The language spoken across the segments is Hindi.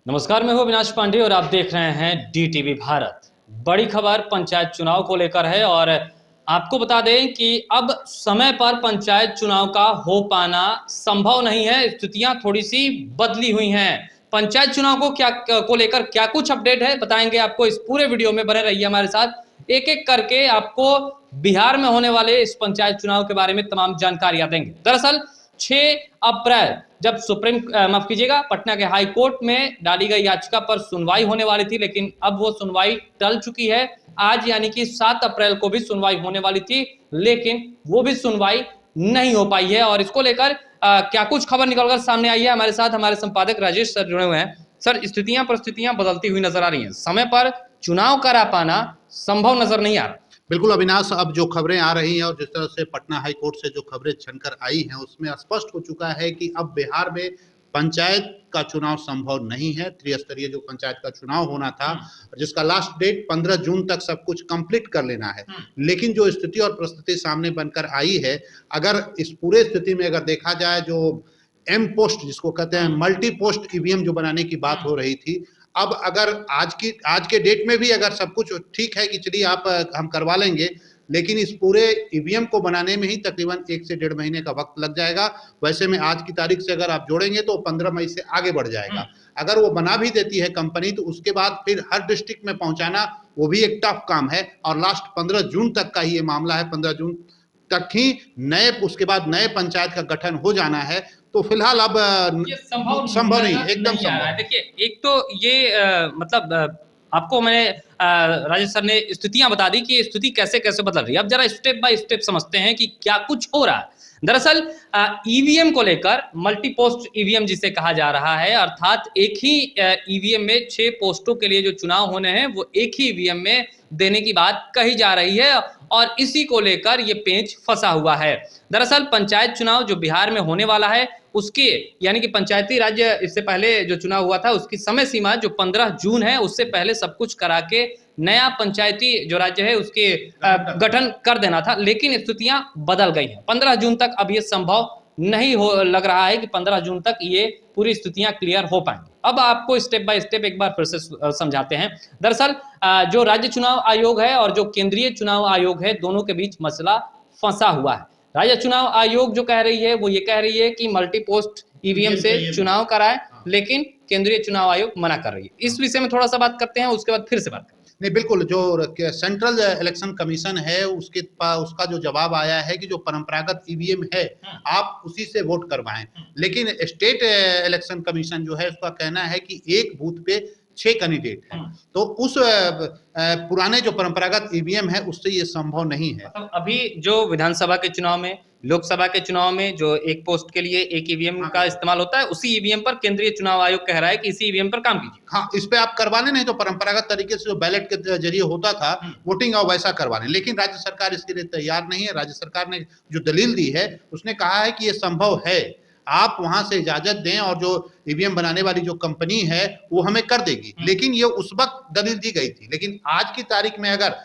नमस्कार, मैं हूं अविनाश पांडे और आप देख रहे हैं डीटीवी भारत। बड़ी खबर पंचायत चुनाव को लेकर है और आपको बता दें कि अब समय पर पंचायत चुनाव का हो पाना संभव नहीं है। स्थितियां थोड़ी सी बदली हुई हैं। पंचायत चुनाव को लेकर क्या कुछ अपडेट है बताएंगे आपको। इस पूरे वीडियो में बने रहिए हमारे साथ। एक एक करके आपको बिहार में होने वाले इस पंचायत चुनाव के बारे में तमाम जानकारियां देंगे। दरअसल 6 अप्रैल जब माफ कीजिएगा, पटना के हाई कोर्ट में डाली गई याचिका पर सुनवाई होने वाली थी, लेकिन अब वो सुनवाई टल चुकी है। आज यानी कि 7 अप्रैल को भी सुनवाई होने वाली थी, लेकिन वो भी सुनवाई नहीं हो पाई है। और इसको लेकर क्या कुछ खबर निकलकर सामने आई है, हमारे साथ हमारे संपादक राजेश सर जुड़े हुए हैं। सर, स्थितियां परिस्थितियां बदलती हुई नजर आ रही हैं। समय पर चुनाव करा पाना संभव नजर नहीं आ रहा। बिल्कुल अविनाश, अब जो खबरें आ रही हैं और जिस तरह से पटना हाई कोर्ट से जो खबरें छनकर आई हैं उसमें स्पष्ट हो चुका है कि अब बिहार में पंचायत का चुनाव संभव नहीं है। त्रिस्तरीय जो पंचायत का चुनाव होना था, जिसका लास्ट डेट 15 जून तक सब कुछ कंप्लीट कर लेना है, लेकिन जो स्थिति और परिस्थिति सामने बनकर आई है, अगर इस पूरे स्थिति में अगर देखा जाए, जो एम पोस्ट जिसको कहते हैं मल्टी पोस्ट ईवीएम जो बनाने की बात हो रही थी, अब अगर आज के डेट में भी अगर सब कुछ ठीक है कि चलिए आप हम करवा लेंगे, लेकिन इस पूरे ईवीएम को बनाने में ही तकरीबन 1 से 1.5 महीने का वक्त लग जाएगा। वैसे में आज की तारीख से अगर आप जोड़ेंगे तो 15 मई से आगे बढ़ जाएगा। अगर वो बना भी देती है कंपनी, तो उसके बाद फिर हर डिस्ट्रिक्ट में पहुंचाना वो भी एक टफ काम है और लास्ट 15 जून तक का ही ये मामला है। 15 जून तक ही उसके बाद नए पंचायत का गठन हो जाना है। तो फिलहाल अब ये संभव नहीं, एकदम संभव। देखिए, एक तो ये मतलब आपको मैंने राजेश सर ने स्थितियां बता दी कि स्थिति कैसे कैसे बदल रही है। अब जरा स्टेप बाय स्टेप समझते हैं कि क्या कुछ हो रहा है। दरअसल ईवीएम को लेकर मल्टी पोस्ट ईवीएम जिसे कहा जा रहा है, अर्थात एक ही ईवीएम में 6 पोस्टों के लिए जो चुनाव होने हैं वो एक ही ईवीएम में देने की बात कही जा रही है और इसी को लेकर ये पेंच फंसा हुआ है। दरअसल पंचायत चुनाव जो बिहार में होने वाला है उसके यानी कि पंचायती राज्य, इससे पहले जो चुनाव हुआ था उसकी समय सीमा जो 15 जून है, उससे पहले सब कुछ करा के नया पंचायती जो राज्य है उसके गठन कर देना था। लेकिन स्थितियां बदल गई हैं। 15 जून तक अब ये संभव नहीं हो लग रहा है कि 15 जून तक ये पूरी स्थितियां क्लियर हो पाएंगी। अब आपको स्टेप बाय स्टेप एक बार फिर से समझाते हैं। दरअसल जो राज्य चुनाव आयोग है और जो केंद्रीय चुनाव आयोग है, दोनों के बीच मसला फंसा हुआ है। राज्य चुनाव आयोग जो कह रही है वो ये कह रही है कि मल्टी पोस्ट ईवीएम से चुनाव कराए, लेकिन केंद्रीय चुनाव आयोग मना कर रही है। इस विषय में थोड़ा सा बात करते हैं, उसके बाद फिर से बात करते हैं। नहीं, बिल्कुल, जो सेंट्रल इलेक्शन कमीशन है उसका जो जवाब आया है कि जो परंपरागत ईवीएम है आप उसी से वोट करवाएं, लेकिन स्टेट इलेक्शन कमीशन जो है उसका कहना है कि एक बूथ पे 6 कैंडिडेट हैं, तो उस पुराने जो परंपरागत ईवीएम है उससे ये संभव नहीं है। मतलब अभी जो विधानसभा के चुनाव में, लोकसभा के चुनाव में जो एक पोस्ट के लिए एक ईवीएम का इस्तेमाल होता है, उसी ईवीएम पर केंद्रीय चुनाव आयोग कह रहा है कि इसी ईवीएम पर काम कीजिए। हाँ, इस पे आप करवा लें, नहीं तो परंपरागत तरीके से जो बैलेट के जरिए होता था वोटिंग, और वैसा करवा लें। लेकिन राज्य सरकार इसके लिए तैयार नहीं है। राज्य सरकार ने जो दलील दी है उसने कहा है कि ये संभव है, आप वहां से इजाजत दें और जो ईवीएम बनाने वाली जो कंपनी है वो हमें कर देगी। लेकिन ये उस वक्त दलील दी गई थी, लेकिन आज की तारीख में अगर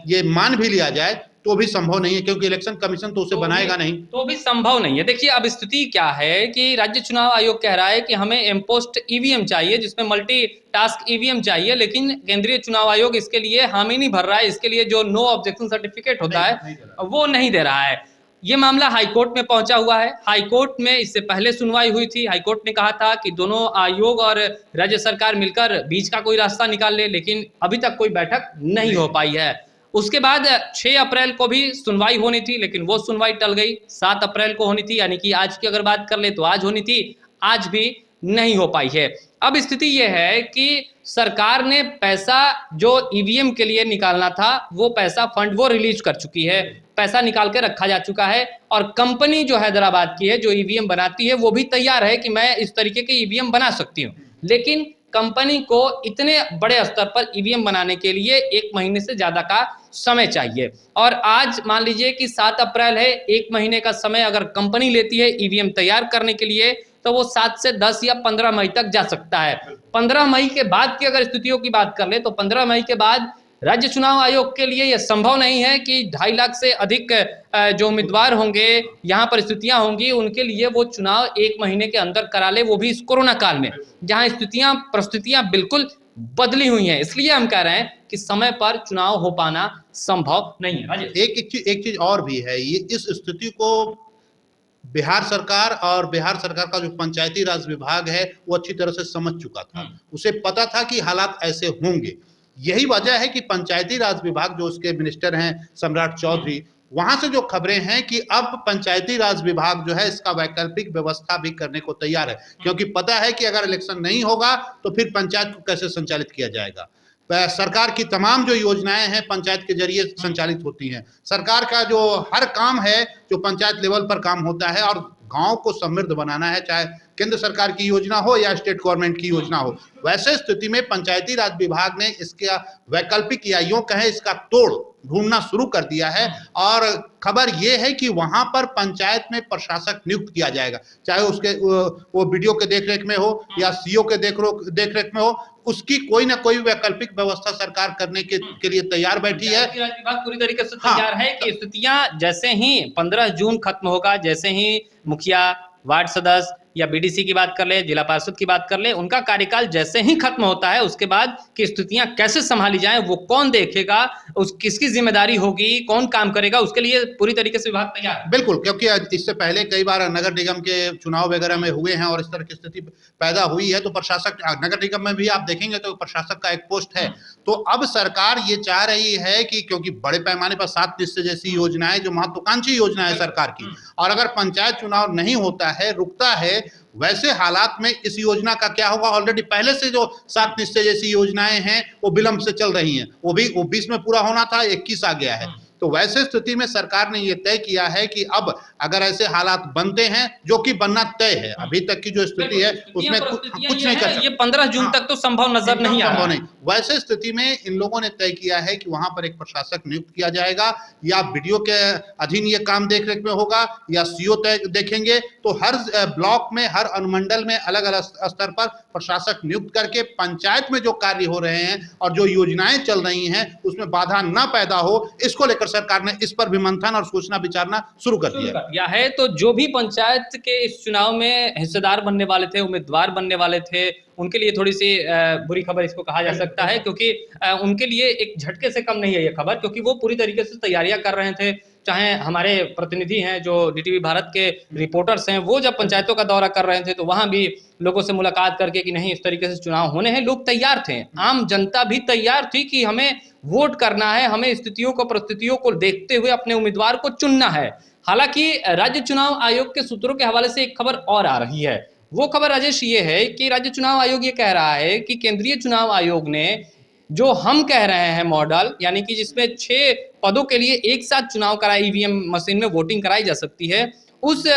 ये मान भी लिया जाए तो भी संभव नहीं है, क्योंकि इलेक्शन कमीशन तो उसे बनाएगा नहीं। तो भी संभव नहीं है। देखिए, अब स्थिति क्या है कि राज्य चुनाव आयोग कह रहा है कि हमें एमपोस्ट ईवीएम चाहिए, जिसमें मल्टी टास्क ईवीएम चाहिए, लेकिन केंद्रीय चुनाव आयोग इसके लिए हामी नहीं भर रहा है। इसके लिए जो नो ऑब्जेक्शन सर्टिफिकेट होता है वो नहीं दे रहा है। ये मामला हाईकोर्ट में पहुंचा हुआ है। हाईकोर्ट में इससे पहले सुनवाई हुई थी। हाईकोर्ट ने कहा था कि दोनों आयोग और राज्य सरकार मिलकर बीच का कोई रास्ता निकाल ले, लेकिन अभी तक कोई बैठक नहीं हो पाई है। उसके बाद 6 अप्रैल को भी सुनवाई होनी थी, लेकिन वो सुनवाई टल गई। 7 अप्रैल को होनी थी, यानी कि आज की अगर बात कर ले तो आज होनी थी, आज भी नहीं हो पाई है। अब स्थिति यह है कि सरकार ने पैसा जो ईवीएम के लिए निकालना था वो पैसा फंड वो रिलीज कर चुकी है, पैसा निकाल के रखा जा चुका है। और कंपनी जो हैदराबाद की है जो ईवीएम बनाती है वो भी तैयार है कि मैं इस तरीके के ईवीएम बना सकती हूँ, लेकिन कंपनी को इतने बड़े स्तर पर ईवीएम बनाने के लिए 1 महीने से ज्यादा का समय चाहिए। और आज मान लीजिए कि 7 अप्रैल है, 1 महीने का समय अगर कंपनी लेती है ईवीएम तैयार करने के लिए, तो वो 7 से 10 या 15 मई तक जा सकता है। 15 मई के बाद की अगर स्थितियों की बात कर ले तो 15 मई के बाद राज्य चुनाव आयोग के लिए यह संभव नहीं है कि 2.5 लाख से अधिक जो उम्मीदवार होंगे, यहाँ परिस्थितियां होंगी, उनके लिए वो चुनाव 1 महीने के अंदर करा ले, वो भी इस कोरोना काल में, जहां परिस्थितियां बिल्कुल बदली हुई हैं। इसलिए हम कह रहे हैं कि समय पर चुनाव हो पाना संभव नहीं है। एक चीज और भी है, ये इस स्थिति को बिहार सरकार का जो पंचायती राज विभाग है वो अच्छी तरह से समझ चुका था। उसे पता था कि हालात ऐसे होंगे। यही वजह है कि पंचायती राज विभाग, जो उसके मिनिस्टर हैं सम्राट चौधरी, वहां से जो खबरें हैं कि अब पंचायती राज विभाग जो है इसका वैकल्पिक व्यवस्था भी करने को तैयार है, क्योंकि पता है कि अगर इलेक्शन नहीं होगा तो फिर पंचायत को कैसे संचालित किया जाएगा। सरकार की तमाम जो योजनाएं हैं पंचायत के जरिए संचालित होती हैं। सरकार का जो हर काम है जो पंचायत लेवल पर काम होता है, और गांव को समृद्ध बनाना है, चाहे केंद्र सरकार की योजना हो या स्टेट गवर्नमेंट की योजना हो। वैसे स्थिति में पंचायती राज विभाग ने इसका वैकल्पिक या यूं कहें इसका तोड़ ढूंढना शुरू कर दिया है। और खबर यह है कि वहां पर पंचायत में प्रशासक नियुक्त किया जाएगा, चाहे उसके वो बीडीओ के देखरेख में हो या सीओ के देखरेख में हो, उसकी कोई ना कोई वैकल्पिक व्यवस्था सरकार करने के लिए तैयार बैठी है। विभाग पूरी तरीके से तैयार है कि स्थितियां जैसे ही 15 जून खत्म होगा, जैसे ही मुखिया, वार्ड सदस्य या बीडीसी की बात कर ले, जिला पार्षद की बात कर ले, उनका कार्यकाल जैसे ही खत्म होता है, उसके बाद की स्थितियां कैसे संभाली जाएं, वो कौन देखेगा, किसकी जिम्मेदारी होगी, कौन काम करेगा, उसके लिए पूरी तरीके से विभाग तैयार है। बिल्कुल, क्योंकि इससे पहले कई बार नगर निगम के चुनाव वगैरह में हुए हैं और इस तरह की स्थिति पैदा हुई है, तो प्रशासक, नगर निगम में भी आप देखेंगे तो प्रशासक का एक पोस्ट है। तो अब सरकार ये चाह रही है कि क्योंकि बड़े पैमाने पर 7 निश्चय जैसी योजनाएं जो महत्वाकांक्षी योजना है सरकार की, और अगर पंचायत चुनाव नहीं होता है, रुकता है, वैसे हालात में इस योजना का क्या होगा। ऑलरेडी पहले से जो 7 निश्चय जैसी योजनाएं हैं वो विलंब से चल रही हैं, वो 20 में पूरा होना था, 21 आ गया है। तो वैसे स्थिति में सरकार ने ये तय किया है कि अब अगर ऐसे हालात बनते हैं, जो कि बनना तय है, अभी तक की जो स्थिति है उसमें कुछ नहीं कर सकते। ये 15 जून तक तो संभव नजर नहीं आ रहा। वैसे स्थिति में इन लोगों ने तय किया है कि वहां पर एक प्रशासक नियुक्त किया जाएगा, या बीडीओ के अधीन ये काम देखरेख में होगा या सीओ देखेंगे। तो हर ब्लॉक में, हर अनुमंडल में अलग अलग स्तर पर प्रशासक नियुक्त करके पंचायत में जो कार्य हो रहे हैं और जो योजनाएं चल रही हैं उसमें बाधा न पैदा हो, इसको लेकर सरकार ने इस पर भी मंथन और सोचना विचारना शुरू कर दिया है। तो जो भी पंचायत के इस चुनाव में हिस्सेदार बनने वाले थे, उम्मीदवार बनने वाले थे, उनके लिए थोड़ी सी बुरी खबर इसको कहा जा सकता है, क्योंकि उनके लिए एक झटके से कम नहीं है ये खबर, क्योंकि वो पूरी तरीके से तैयारियां कर रहे थे। चाहे हमारे प्रतिनिधि हैं जो डीटीवी भारत के रिपोर्टर्स हैं, वो जब पंचायतों का दौरा कर रहे थे तो वहां भी लोगों से मुलाकात करके कि नहीं इस तरीके से चुनाव होने हैं, लोग तैयार थे, आम जनता भी तैयार थी कि हमें वोट करना है, हमें स्थितियों को, परिस्थितियों को देखते हुए अपने उम्मीदवार को चुनना है। हालांकि राज्य चुनाव आयोग के सूत्रों के हवाले से एक खबर और आ रही है। वो खबर राजेश ये है कि राज्य चुनाव आयोग ये कह रहा है कि केंद्रीय चुनाव आयोग ने जो हम कह रहे हैं मॉडल, यानी कि जिसमें 6 पदों के लिए एक साथ चुनाव कराया, ईवीएम मशीन में वोटिंग कराई जा सकती है, उस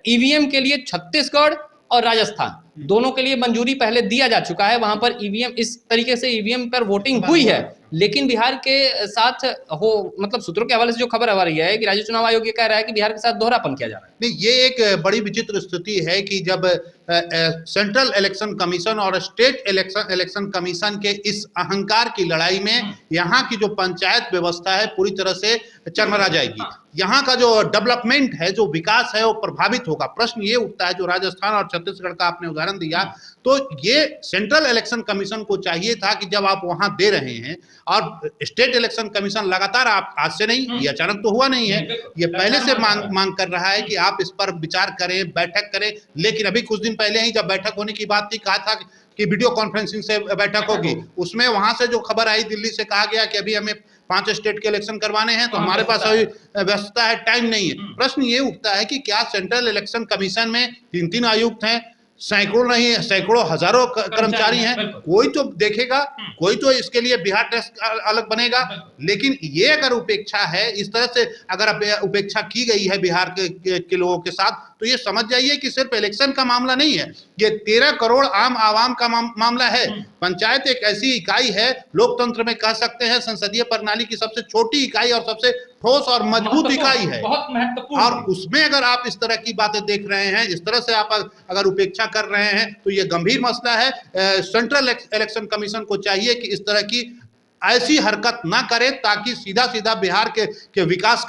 ईवीएम के लिए छत्तीसगढ़ और राजस्थान दोनों के लिए मंजूरी पहले दिया जा चुका है। वहां पर ईवीएम, इस तरीके से ईवीएम पर वोटिंग हुई है, लेकिन बिहार के साथ हो, मतलब सूत्रों के हवाले से जो खबर आ रही है कि राज्य चुनाव आयोग ये कह रहा है कि बिहार के साथ दोहरापन किया जा रहा है। नहीं, ये एक बड़ी विचित्र स्थिति है कि जब सेंट्रल इलेक्शन कमीशन और स्टेट इलेक्शन कमीशन के इस अहंकार की लड़ाई में यहाँ की जो पंचायत व्यवस्था है पूरी तरह से चरमरा जाएगी। यहाँ का जो डेवलपमेंट है, जो विकास है, वो प्रभावित होगा। प्रश्न ये उठता है, जो राजस्थान और छत्तीसगढ़ का आपने उदाहरण दिया, तो ये सेंट्रल इलेक्शन कमीशन को चाहिए था कि जब आप वहां दे रहे हैं, और स्टेट इलेक्शन कमीशन लगातार, आप आज से नहीं, ये अचानक तो हुआ नहीं है, ये पहले से मांग कर रहा है कि आप इस पर विचार करें, बैठक करें। लेकिन अभी कुछ दिन पहले ही जब बैठक होने की बात थी, कहा था कि वीडियो कॉन्फ्रेंसिंग से बैठक होगी, उसमें वहां से जो खबर आई, दिल्ली से कहा गया कि अभी हमें 5 स्टेट के इलेक्शन करवाने हैं, तो हमारे पास अभी व्यवस्था है, टाइम नहीं है। प्रश्न ये उठता है कि क्या सेंट्रल इलेक्शन कमीशन में 3-3 आयुक्त हैं, सैकड़ों नहीं है, सैकड़ों हजारों कर्मचारी हैं, कोई तो देखेगा, कोई तो इसके लिए बिहार टेस्ट अलग बनेगा। लेकिन ये अगर उपेक्षा है, इस तरह से अगर उपेक्षा की गई है बिहार के लोगों के साथ, तो ये समझ जाइए कि सिर्फ इलेक्शन का मामला नहीं है, ये 13 करोड़ आम आवाम का मामला है। पंचायत एक ऐसी इकाई है, लोकतंत्र में कह सकते हैं संसदीय प्रणाली की सबसे छोटी इकाई और सबसे ठोस और मजबूत इकाई है, बहुत महत्वपूर्ण। और उसमें अगर आप इस तरह की बातें देख रहे हैं, इस तरह से आप अगर उपेक्षा कर रहे हैं, तो ये गंभीर मसला है। सेंट्रल इलेक्शन कमीशन को चाहिए कि इस तरह की ऐसी हरकत ना करे ताकि सीधा सीधा बिहार के विकास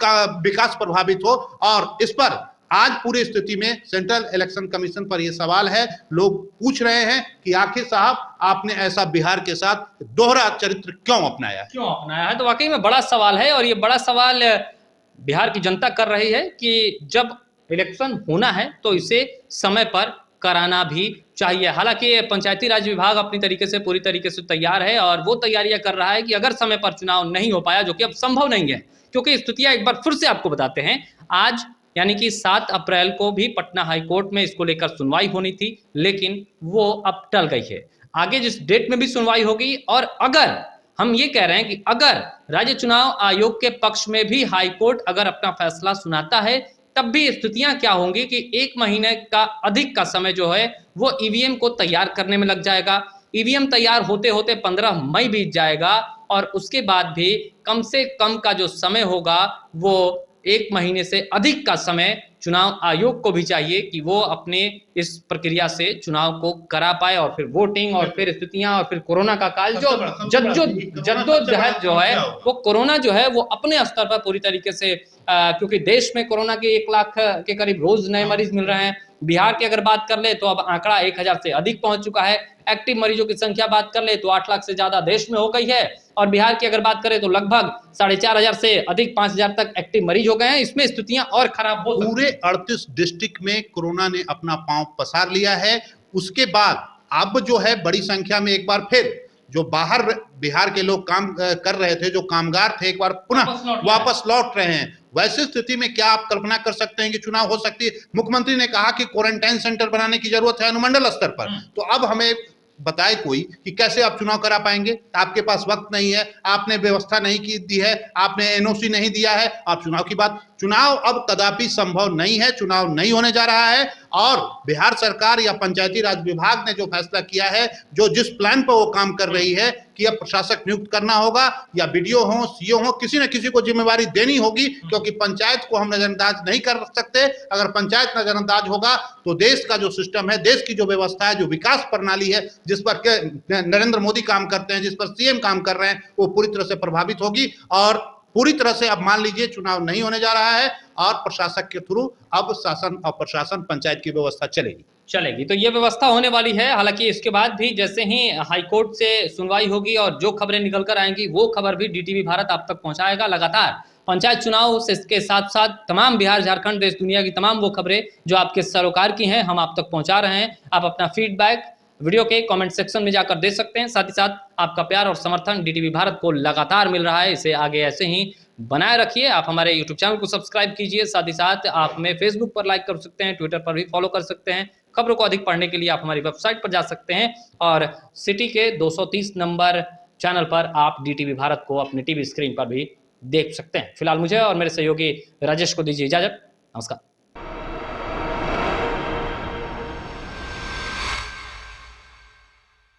प्रभावित हो। और इस पर आज पूरी स्थिति में सेंट्रल इलेक्शन कमीशन पर यह सवाल है, लोग पूछ रहे हैं कि आखिर साहब आपने ऐसा बिहार के साथ दोहरा चरित्र क्यों अपनाया है। तो वाकई में बड़ा सवाल है, और ये बड़ा सवाल बिहार की जनता कर रही है कि जब इलेक्शन होना है तो इसे समय पर कराना भी चाहिए। हालांकि पंचायती राज विभाग अपनी तरीके से पूरी तरीके से तैयार है और वो तैयारियां कर रहा है कि अगर समय पर चुनाव नहीं हो पाया, जो कि अब संभव नहीं है, क्योंकि स्थितियां एक बार फिर से आपको बताते हैं, आज यानी कि 7 अप्रैल को भी पटना हाईकोर्ट में इसको लेकर सुनवाई होनी थी, लेकिन वो अब टल गई है। आगे जिस डेट में भी सुनवाई होगी, और अगर हम ये कह रहे हैं कि अगर राज्य चुनाव आयोग के पक्ष में भी हाईकोर्ट अगर अपना फैसला सुनाता है, तब भी स्थितियां क्या होंगी कि 1 महीने का अधिक का समय जो है वो ईवीएम को तैयार करने में लग जाएगा। ईवीएम तैयार होते होते 15 मई बीत जाएगा, और उसके बाद भी कम से कम का जो समय होगा वो 1 महीने से अधिक का समय चुनाव आयोग को भी चाहिए कि वो अपने इस प्रक्रिया से चुनाव को करा पाए, और फिर वोटिंग, और फिर स्थितियां, और फिर कोरोना का काल, जो जद्दोजहद जो है वो कोरोना जो है वो अपने स्तर पर पूरी तरीके से, क्योंकि देश में कोरोना के 1 लाख के करीब रोज नए मरीज मिल रहे हैं। बिहार की अगर बात कर ले तो अब आंकड़ा 1000 से अधिक पहुंच चुका है। एक्टिव मरीजों की संख्या बात कर ले तो 8 लाख से ज्यादा देश में हो गई है, और बिहार की अगर बात करें तो लगभग 4500 से अधिक 5000 तक एक्टिव मरीज हो गए हैं। इसमें स्थितियां और खराब हो, पूरे 38 डिस्ट्रिक्ट में कोरोना ने अपना पांव पसार लिया है। उसके बाद अब जो है बड़ी संख्या में एक बार फिर जो बाहर बिहार के लोग काम कर रहे थे, जो कामगार थे, एक बार पुनः वापस लौट रहे हैं। वैसी स्थिति में क्या आप कल्पना कर सकते हैं कि चुनाव हो सकती है? मुख्यमंत्री ने कहा कि क्वारंटाइन सेंटर बनाने की जरूरत है अनुमंडल स्तर पर। तो अब हमें बताए कोई कि कैसे आप चुनाव करा पाएंगे? आपके पास वक्त नहीं है, आपने व्यवस्था नहीं की दी है, आपने एनओसी नहीं दिया है, आप चुनाव की बात। चुनाव अब कदापि संभव नहीं है, चुनाव नहीं होने जा रहा है। और बिहार सरकार या पंचायती राज विभाग ने जो फैसला किया है, जो जिस प्लान पर वो काम कर रही है कि अब प्रशासक नियुक्त करना होगा, या बीडीओ हो, सीओ हो, किसी न किसी को जिम्मेवारी देनी होगी, क्योंकि पंचायत को हम नजरअंदाज नहीं कर सकते। अगर पंचायत नजरअंदाज होगा तो देश का जो सिस्टम है, देश की जो व्यवस्था है, जो विकास प्रणाली है, जिस पर नरेंद्र मोदी काम करते हैं, जिस पर सीएम काम कर रहे हैं, वो पूरी तरह से प्रभावित होगी। और पूरी तरह से अब मान लीजिए चुनाव नहीं होने जा रहा है, और प्रशासक के थ्रू अब शासन और प्रशासन पंचायत की व्यवस्था चलेगी। तो ये व्यवस्था होने वाली है। हालांकि इसके बाद भी जैसे ही हाईकोर्ट से सुनवाई होगी और जो खबरें निकल कर आएंगी, वो खबर भी डीटीवी भारत आप तक पहुंचाएगा। लगातार पंचायत चुनाव से के साथ साथ तमाम बिहार, झारखंड, देश दुनिया की तमाम वो खबरें जो आपके सरोकार की हैं, हम आप तक पहुंचा रहे हैं। आप अपना फीडबैक वीडियो के कमेंट सेक्शन में जाकर दे सकते हैं। साथ ही साथ आपका प्यार और समर्थन डीटीवी भारत को लगातार मिल रहा है, इसे आगे ऐसे ही बनाए रखिए। आप हमारे यूट्यूब चैनल को सब्सक्राइब कीजिए। साथ ही साथ आप हमें फेसबुक पर लाइक कर सकते हैं, ट्विटर पर भी फॉलो कर सकते हैं। खबरों को अधिक पढ़ने के लिए आप हमारी वेबसाइट पर जा सकते हैं, और सिटी के 230 नंबर चैनल पर आप डीटीवी भारत को अपने टीवी स्क्रीन पर भी देख सकते हैं। फिलहाल मुझे और मेरे सहयोगी राजेश को दीजिए इजाजत। नमस्कार।